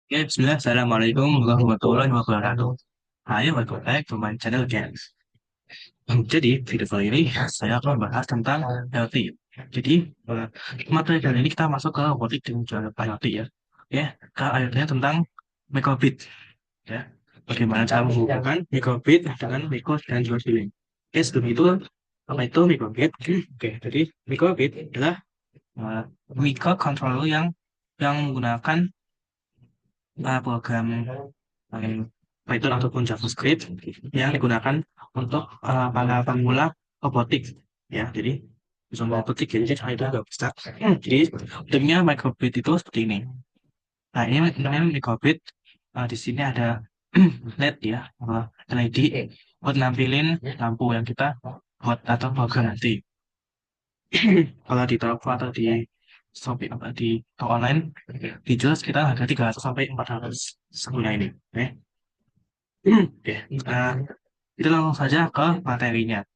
Okay, bismillah. Assalamualaikum warahmatullahi wabarakatuh. Hai, welcome back to my channel again. Jadi, video kali ini saya akan membahas tentang healthy. Jadi, eh, materi kali ini kita masuk ke topik dengan cara healthy ya. Oke, ke ayatnya tentang microbit. Ya, bagaimana cara menghubungkan microbit dengan micro dan juga feeling. Oke, sebelum itu, apa itu microbit? Oke, jadi microbit adalah uh, microcontroller yang menggunakan program Python ataupun JavaScript yang digunakan untuk para pemula robotik ya. Jadi bisa robotik ya, jadi itu nggak bisa. Jadi bentuknya microbit itu seperti ini. Nah, ini namanya microbit. Di sini ada LED ya, LED buat nampilin lampu yang kita buat atau program nanti. Kalau di toko atau di Shopee apa di toko online dijual sekitar harga 300 sampai 400 sebelumnya ini. Oke. Oke, kita langsung saja ke materinya.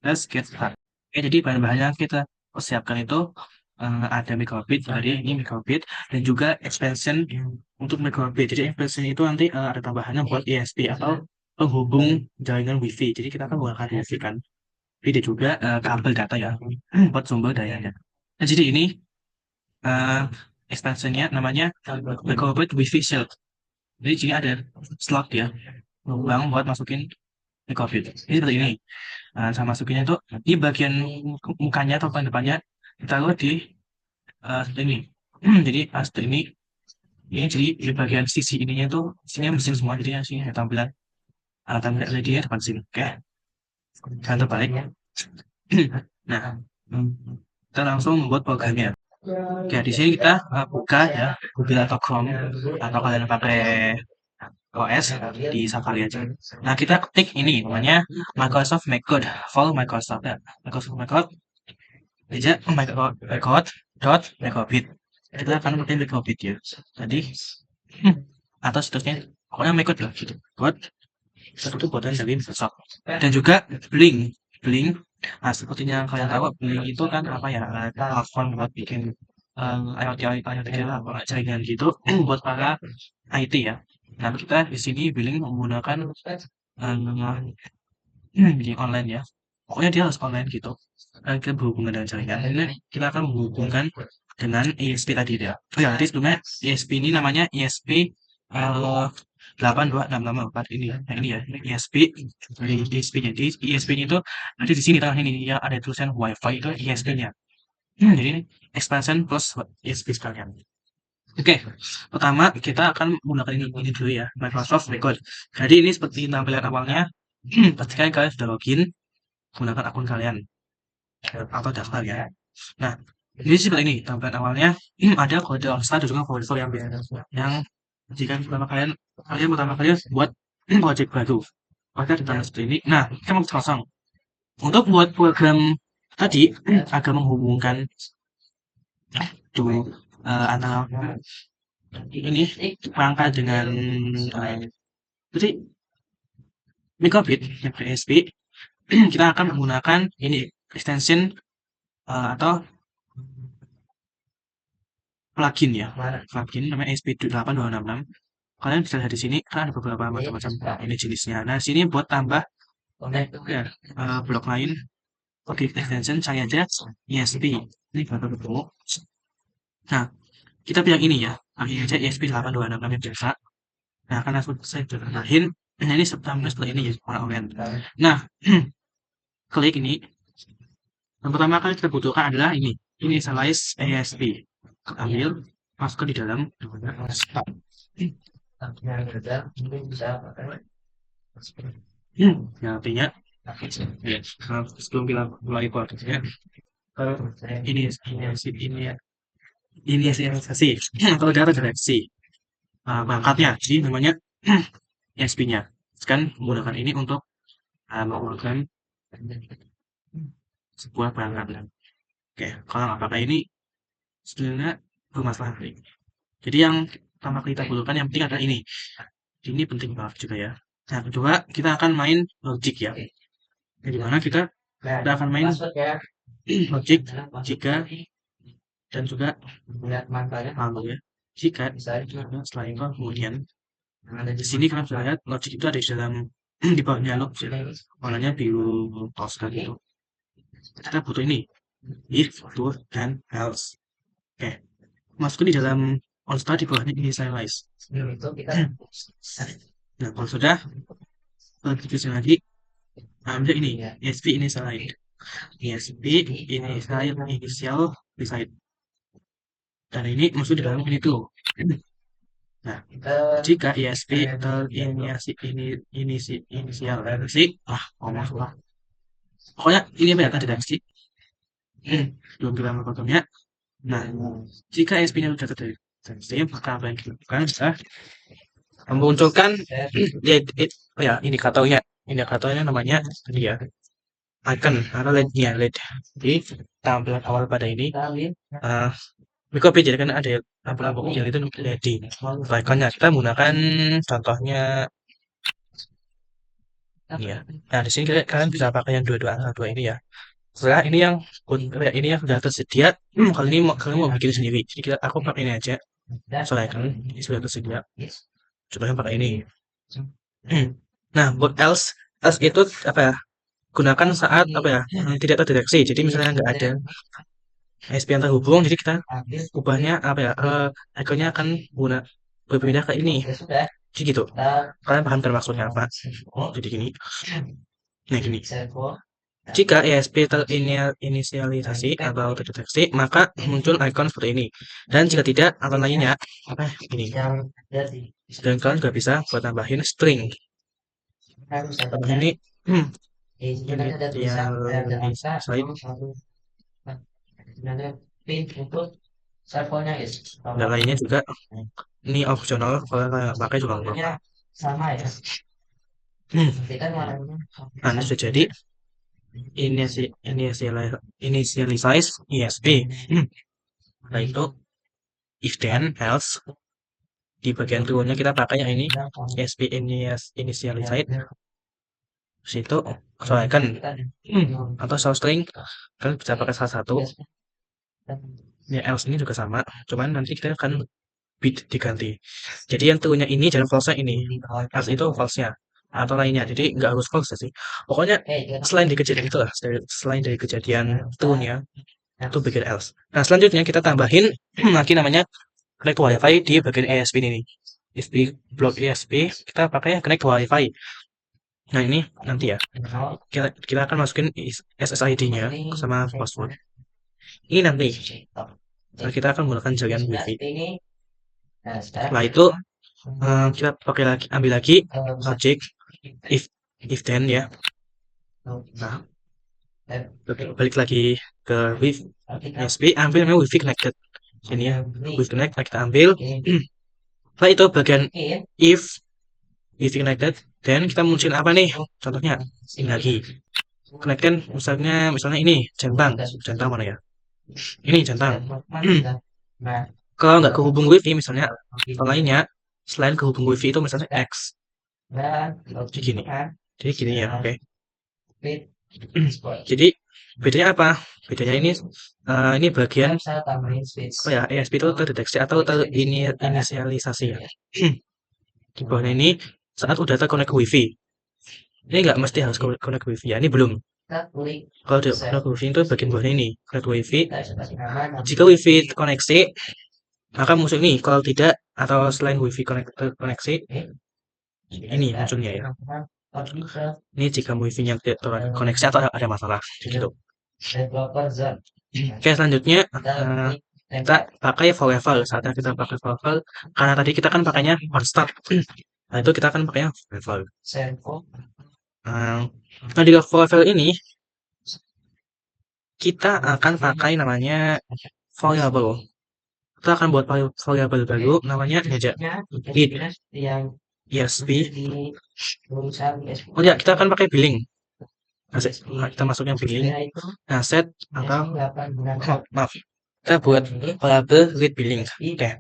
Let's get started. Oke, jadi bahan-bahannya kita persiapkan itu ada microbit, jadi ini microbit dan juga expansion untuk microbit. Jadi expansion itu nanti ada tambahannya buat ESP atau penghubung jaringan WiFi. Jadi kita akan menggunakan WiFi kan. Jadi juga kabel data ya buat sumber dayanya. Nah, jadi ini uh, expansionnya namanya microbit WiFi Shield. Jadi sini ada slot ya, lubang buat masukin microbit. Ini seperti ini. Nah, saya masukinnya itu di bagian mukanya atau bagian depannya ditaruh di seperti ini. Jadi seperti ini jadi di bagian sisi ininya tuh sini mesin semua jadi sini ada tampilan tampilan LED-nya depan sini. Oke, jangan terbalik. Nah, kita langsung membuat programnya. Oke, di sini kita buka ya Google atau Chrome atau kalian pakai OS di Safari aja. Nah, kita ketik ini namanya Microsoft Macode for Microsoft ya. Microsoft Macode aja Macode dot Macobit. Kita akan pakai Macobit ya. Tadi atau situsnya pokoknya Macode lah gitu. Code itu buatan dari Microsoft. Dan juga Blink. Blink. Nah, seperti yang kalian tahu, Blink itu kan apa ya? Platform buat bikin IoT IoT jaringan gitu buat para IT ya. Nah, kita di sini billing menggunakan billing online ya. Pokoknya dia harus online gitu. Dan kita berhubungan dengan jaringan. Ini kita akan menghubungkan dengan ISP tadi ya. Oh ya, jadi sebelumnya ISP ini namanya ISP 82664 ini. Nah, ini ya, ini ISP dari ISP-nya. Jadi ISP-nya itu nanti di sini tengah ini yang ada tulisan WiFi itu ISP-nya. Jadi ini expansion plus ISP sekalian. Oke, pertama kita akan menggunakan ini dulu ya, Microsoft Record. Jadi ini seperti tampilan awalnya, pastikan kalian sudah login menggunakan akun kalian atau daftar ya. Nah, ini seperti ini tampilan awalnya. Ada kode OSA dan juga kode yang biasa. Yang jika kalian pertama kali buat project baru, maka ditambah seperti ini. Nah, kita mau kosong. Untuk buat program tadi agar menghubungkan tuh antara ini perangkat dengan jadi Megabit yang PSP kita akan menggunakan ini extension atau plugin ya, plugin namanya SP8266. Kalian bisa lihat di sini kan ada beberapa macam-macam ini jenisnya. Nah, sini buat tambah ya, blok lain oke extension saya aja ESP ini baru ketemu. Nah, kita pilih ini ya, pakai aja ESP8266 yang biasa. Nah, karena saya sudah tambahin, nah ini seperti ini ya warna oranye. Nah, klik ini. Yang pertama kali kita butuhkan adalah ini initialize ASP. Ambil, masukkan di dalam start. Ya, artinya ya, sebelum kita mulai prosesnya ini inisialisasi atau data direksi perangkatnya jadi namanya ESP-nya kan menggunakan ini untuk menggunakan sebuah perangkat. Oke, kalau nggak pakai ini sebenarnya bermasalah nih. Jadi yang pertama kita butuhkan yang penting adalah ini. Ini penting banget juga ya. Nah, kedua kita akan main logic ya. Di mana kita akan main logic jika dan juga malu ya. Jika setelah itu kemudian di sini kalian bisa lihat logic itu ada di dalam di bawahnya logic warnanya biru toska gitu. Kita butuh ini if, to, dan else. Oke, masukin di dalam constant di bawahnya initialize. Nah, kalau sudah lanjut lagi ambil ini ESP initialize. ESP initial decide. Dan ini masuk di dalam ini tuh. Nah, jika ISP inisialisasi, ngomong salah. Pokoknya ini apa ya tadi deteksi. Belum kita memotongnya. Nah, jika ISP-nya sudah terdeteksi, maka apa yang kita lakukan adalah memunculkan ya indikatornya. Indikatornya namanya tadi ya icon atau LED-nya LED. Jadi tampilan awal pada ini copy jadi kan ada lampu-lampu kecil itu LED. Iconnya kita menggunakan contohnya ini ya. Nah, di sini kalian bisa pakai yang dua angka dua ini ya. Setelah ini yang sudah tersedia, kali ini kalian mau bikin sendiri. Jadi aku pakai ini aja. Soalnya kan ini sudah tersedia. Contohnya pakai ini. Nah, buat else itu apa ya? Gunakan saat apa ya? Tidak terdeteksi. Jadi misalnya nggak ada ISP yang terhubung, jadi kita ubahnya apa ya? Ikonnya akan berpindah ke ini. Jadi gitu. Kalian paham kan maksudnya apa? Jadi gini. Nah, gini. Jika ESP terinisialisasi atau terdeteksi, maka muncul icon seperti ini. Dan jika tidak, icon lainnya apa ini. Dan kalian juga bisa buat tambahin string. Ini dan lainnya juga ini optional kalau kalian pakai juga nggak apa-apa. Nah, ini sudah jadi initialize ESP. Nah itu if then else di bagian turunnya kita pakai yang ini ESP initialize. Situ sesuaikan atau show string kalian bisa pakai salah satu. Ya else ini juga sama, cuman nanti kita akan bit diganti. Jadi yang turunnya ini jangan false-nya ini. Else itu false-nya atau lainnya. Jadi nggak harus false sih. Pokoknya selain dari kejadian itulah, selain dari kejadian turunnya itu bagian else. Nah, selanjutnya kita tambahin lagi namanya connect wifi di bagian ESP ini. ESP blok ESP kita pakai connect wifi. Nah, ini nanti ya. Kita akan masukin SSID-nya sama password. Ini nanti. Nah, kita akan menggunakan jaringan wifi. Setelah itu kita pakai lagi, ambil lagi objek if then ya. Nah, balik lagi ke wifi ESP, ambil namanya wifi connected. Sini ya, wifi connect kita ambil. Setelah itu bagian if wifi connected, dan kita munculin apa nih? Contohnya ini lagi connected, misalnya ini centang mana ya? Ini centang. Kalau nggak kehubung wifi misalnya lainnya selain kehubung wifi itu misalnya X. Jadi gini ya, oke. Jadi bedanya apa? Bedanya ini bagian apa ya? ESP itu terdeteksi atau terinisialisasi ya. Di bawahnya ini saat udah terkonek ke wifi. Ini nggak mesti harus konek ke wifi ya. Ini belum. Kalau udah konek ke wifi itu bagian bawahnya ini konek ke wifi. Jika wifi terkoneksi maka musuh ini kalau tidak atau selain wifi koneksi ini munculnya ya. Ini jika wifi-nya tidak terkoneksi atau ada masalah gitu. Oke, selanjutnya kita pakai for level. Saatnya kita pakai for level karena tadi kita kan pakainya on start. Nah, itu kita akan pakainya for level. Nah, di for level ini kita akan pakai namanya variable. Kita akan buat variable baru namanya aja id ESP. Oh ya, kita akan pakai billing. Nah, kita masuknya billing. Nah, set atau maaf, kita buat variable read billing. Oke.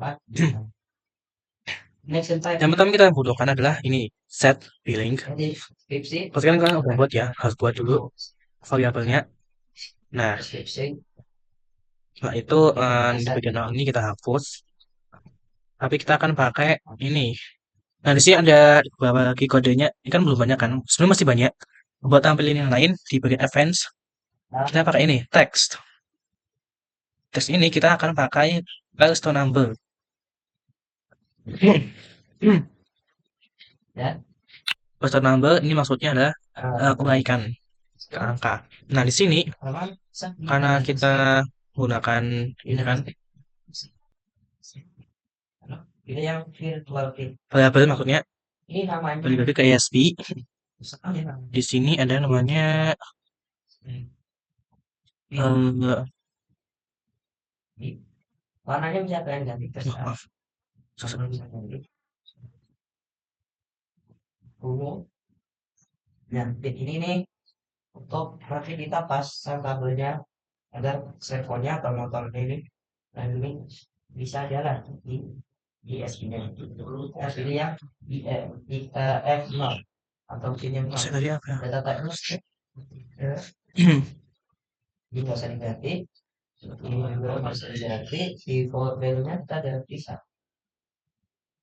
Yang pertama kita butuhkan adalah ini set billing. Pastikan kalian udah buat ya, harus buat dulu variabelnya. Nah, setelah itu di bagian awal ini kita hapus. tapi kita akan pakai ini. Nah, di sini ada beberapa lagi kodenya. Ini kan belum banyak kan? Sebenarnya masih banyak. Buat tampilin yang lain di bagian advance, kita pakai ini, text. Text ini kita akan pakai milestone number. Milestone number ini maksudnya adalah uraikan ke angka. Nah, di sini karena kita gunakan ini kan variabel, maksudnya balik lagi ke ASP. Di sini ada namanya warnanya bisa kalian ganti ke maaf, ungu. Nah, ini nih untuk nanti kita pasang kabelnya agar servonya atau motor ini dan ini bisa jalan di ISP-nya. Kita pilih yang F0 atau pilih yang saya tadi apa? data type-nya ini nggak usah diganti. Ini juga nggak usah diganti. Di value-nya kita ada bisa.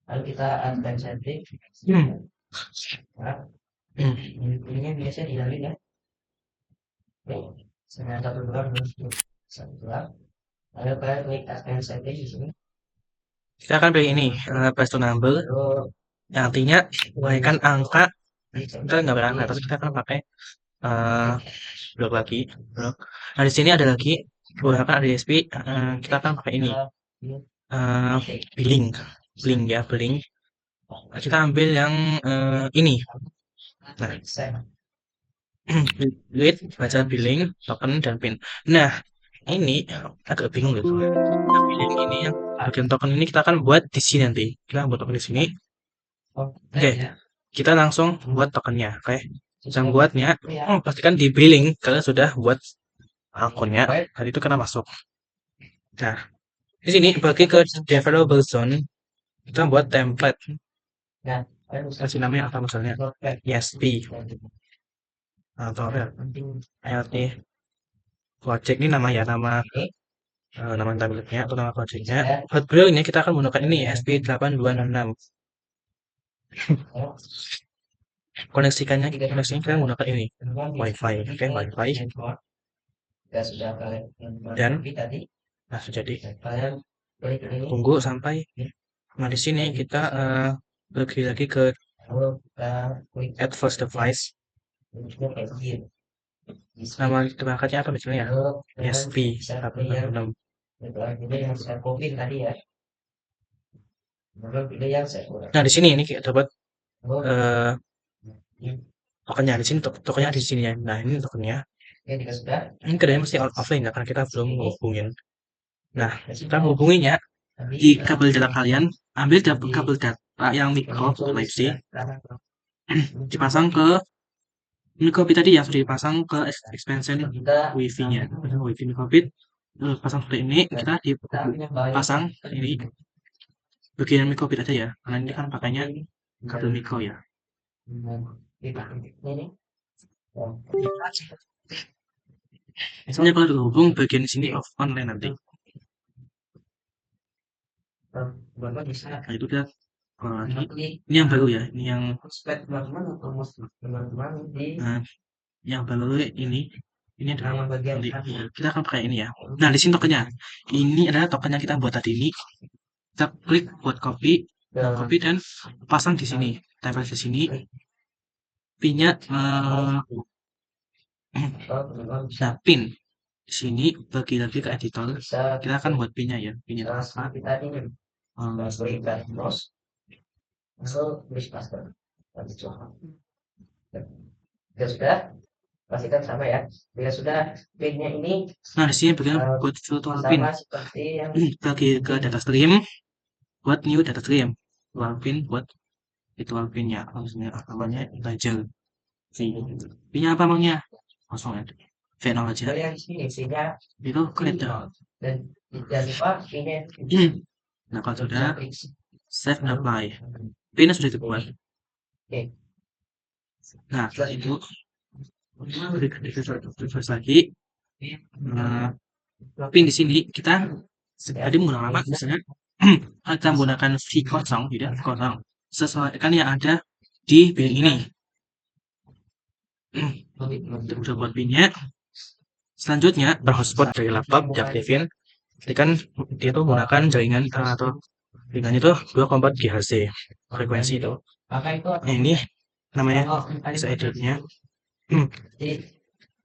Lalu kita add time setting. Nah, ini biasanya dilalui ya. Oke, sebenarnya 1 dolar, 1 dolar. Lalu kalian klik add time setting di sini. Kita akan pilih ini, milestone number, yang artinya uraikan angka. Kita nggak berangkat, tapi kita akan pakai blok lagi, blok. Nah, di sini ada lagi menggunakan ADSP. Kita akan pakai ini, billing ya, billing. Kita ambil yang ini. Nah, duit, baca billing, token, dan pin. Nah, ini agak bingung gitu. Nah, billing ini yang bagian token ini kita akan buat di sini nanti. Kita buat token di sini. Oke, kita langsung buat tokennya. Oke, yang buatnya, pastikan di billing kalian sudah buat akunnya. Tadi itu karena masuk. Nah, di sini bagi ke developer zone, kita buat template. Kasih namanya apa misalnya? ESP atau LT project, ini nama ya, nama template-nya atau nama project-nya. Buat build-nya kita akan menggunakan ini ESP8266. Koneksinya kita menggunakan ini WiFi. Oke, WiFi. Dan langsung jadi. Tunggu sampai. Nah, di sini kita pergi lagi ke add first device. Nama perangkatnya apa misalnya? ESP86. Nah, di sini ini kita dapat tokennya di sini, tokennya di sini ya. Nah, ini tokennya. Ini keadaannya mesti offline ya, karena kita belum menghubungin. Nah, kita hubunginya di kabel data kalian, ambil kabel data yang micro Type-C, dipasang ke microbit tadi yang sudah dipasang ke expansion wifi-nya. Wifi microbit pasang seperti ini, kita dipasang ini bagian microbit aja ya, karena ini kan pakainya kabel micro ya. Misalnya kalau terhubung bagian sini off online nanti. Nah, itu kita ini yang baru ya, ini yang baru ini adalah nanti kita akan pakai ini ya. Nah, di sini tokennya. Ini adalah token yang kita buat tadi ini. Kita klik buat copy dan pasang di sini, tempel di sini. Pinnya nah, pin di sini bagi lagi ke editor. Kita akan buat pinnya ya, pinnya apa? Sudah, pastikan sama ya. Bila sudah pinnya ini, nah di sini bagian buat virtual pin. Bagi ke data stream, buat new data stream. Virtual pin buat virtual pinnya. Maksudnya namanya belajar. Pinnya apa namanya? Kosong ya. V0 aja. Itu create. Dan jangan lupa pinnya. Nah, kalau sudah save and apply, pinnya sudah dibuat. Nah, setelah itu refresh lagi. Pin di sini kita tadi menggunakan apa misalnya kita menggunakan V kosong, tidak kosong, sesuaikan yang ada di billing ini. Kita udah buat pinnya. Selanjutnya berhotspot dari laptop diaktifin. Jadi kan dia tuh menggunakan jaringan atau jaringan itu 2,4 GHz frekuensi itu. Nah, ini namanya SID-nya.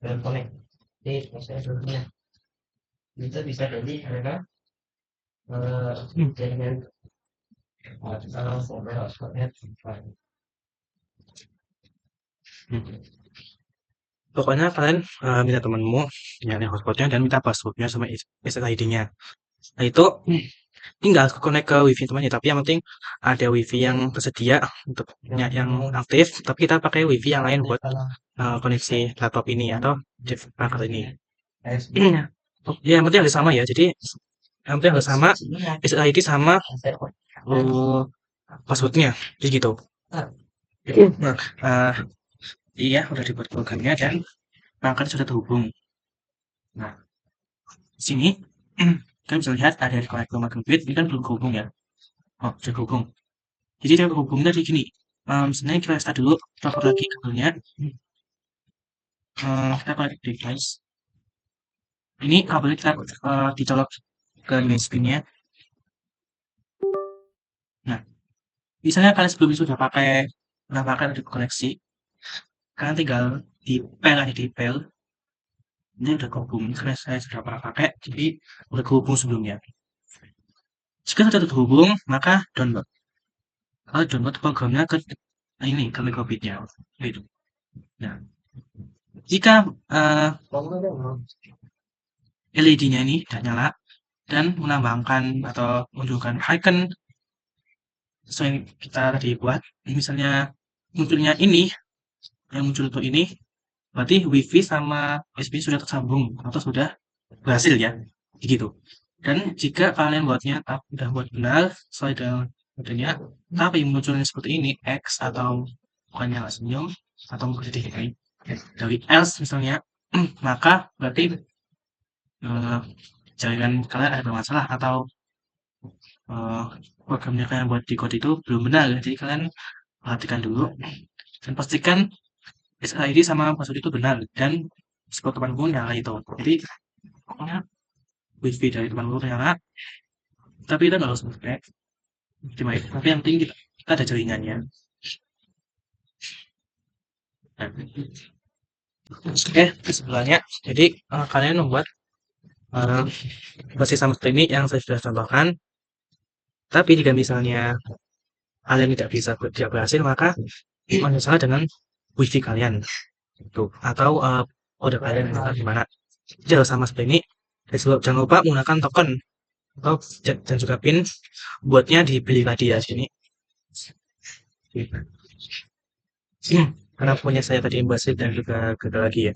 Connect itu bisa jadi karena jaringan hotspotnya. Pokoknya kalian minta temanmu nyari hotspotnya dan minta passwordnya sama SSID-nya. Nah itu tinggal connect ke wifi temannya, tapi yang penting ada wifi yang tersedia untuk yang aktif, tapi kita pakai wifi yang lain buat koneksi laptop ini atau perangkat ini. Ya, yang penting harus sama ya. Jadi yang penting harus sama SSID sama passwordnya, jadi gitu. Nah, iya udah dibuat programnya dan perangkat sudah terhubung. Nah, di sini kalian bisa lihat ada di konektor microbit, ini kan belum terhubung ya. Oh, sudah terhubung. Jadi cara terhubungnya kayak gini. Misalnya kita start dulu, kita upload lagi kabelnya. Kita connect device. Ini kabelnya kita dicolok ke USB-nya. Nah, misalnya kalian sebelumnya sudah pakai koneksi, kalian tinggal dipel aja dipel. Ini udah terhubung, karena saya sudah pernah pakai, jadi udah terhubung sebelumnya. Jika sudah terhubung, maka download. Kalau download programnya ke ini ke microbitnya, gitu. Nah, jika LED-nya ini tidak nyala dan melambangkan atau menunjukkan icon sesuai yang kita tadi buat, misalnya munculnya ini, yang muncul untuk ini, berarti WiFi sama USB sudah tersambung atau sudah berhasil ya, begitu. Dan jika kalian buatnya udah buat benar sesuai dengan metodenya, tapi munculnya seperti ini X atau bukannya nggak senyum atau mungkin dari else misalnya, maka berarti jaringan kalian ada bermasalah atau programnya kalian buat di code itu belum benar. Jadi kalian perhatikan dulu dan pastikan SSID sama password itu benar dan spot temanmu nyala itu. Jadi pokoknya wifi dari temanmu nyala, tapi kita nggak harus pakai tapi yang penting kita ada jaringannya. Nah, oke, sebelahnya jadi kalian membuat basis sama seperti ini yang saya sudah contohkan. Tapi jika misalnya kalian tidak berhasil, maka ada salah dengan wifi kalian itu atau kode kalian gimana. Jadi harus sama seperti ini. Jangan lupa menggunakan token atau dan juga pin buatnya dipilih tadi ya sini. Karena punya saya tadi berhasil dan juga gagal lagi ya.